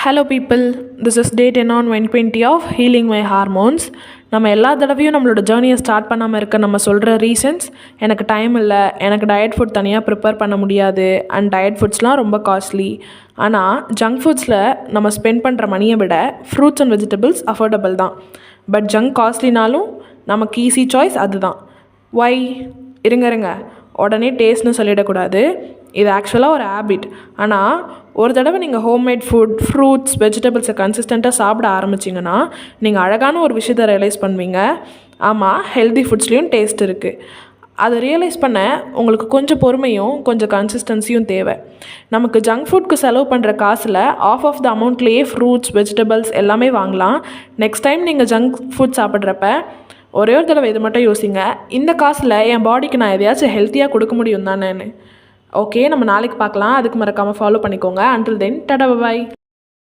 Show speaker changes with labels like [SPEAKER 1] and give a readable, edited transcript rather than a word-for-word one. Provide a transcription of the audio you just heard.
[SPEAKER 1] Hello people, this is day 10 on 120 of healing my hormones. நம்ம எல்லா தடவையும் நம்மளோட ஜேர்னியை ஸ்டார்ட் பண்ணாமல் இருக்க நம்ம சொல்கிற ரீசன்ஸ், எனக்கு டைம் இல்லை, எனக்கு டயட் ஃபுட் தனியாக ப்ரிப்பேர் பண்ண முடியாது, அண்ட் டயட் ஃபுட்ஸ்லாம் ரொம்ப காஸ்ட்லி. ஆனால் ஜங்க் ஃபுட்ஸில் நம்ம ஸ்பெண்ட் பண்ணுற மணியை விட ஃப்ரூட்ஸ் அண்ட் வெஜிடபிள்ஸ் அஃபோர்டபுள் தான். பட் ஜங்க் காஸ்ட்லினாலும் நமக்கு ஈஸி சாய்ஸ் அதுதான். ஒய்? இருங்க, உடனே டேஸ்ட்னு சொல்லிடக்கூடாது. இது ஆக்சுவலாக ஒரு ஹேபிட். ஆனால் ஒரு தடவை நீங்கள் ஹோம்மேட் ஃபுட், ஃப்ரூட்ஸ், வெஜிடபிள்ஸை கன்சிஸ்டண்ட்டாக சாப்பிட ஆரம்பிச்சிங்கன்னா நீங்கள் அழகான ஒரு விஷயத்தை ரியலைஸ் பண்ணுவீங்க. ஆமாம், ஹெல்தி ஃபுட்ஸ்லேயும் டேஸ்ட் இருக்குது. அதை ரியலைஸ் பண்ண உங்களுக்கு கொஞ்சம் பொறுமையும் கொஞ்சம் கன்சிஸ்டன்சியும் தேவை. நமக்கு ஜங்க் ஃபுட்க்கு செலவு பண்ணுற காசில் ஆஃப் த அமௌண்ட்லேயே ஃப்ரூட்ஸ், வெஜிடபிள்ஸ் எல்லாமே வாங்கலாம். நெக்ஸ்ட் டைம் நீங்கள் ஜங்க் ஃபுட் சாப்பிட்றப்ப ஒரே ஒரு தடவை இது மட்டும் யோசிங்க, இந்த காசில் என் பாடிக்கு நான் எதையாச்சும் ஹெல்த்தியாக கொடுக்க முடியும் தானேன்னு. ஓகே, நம்ம நாளைக்கு பார்க்கலாம். அதுக்கு மறக்காமல் ஃபாலோ பண்ணிக்கோங்க. Until then, tata, by.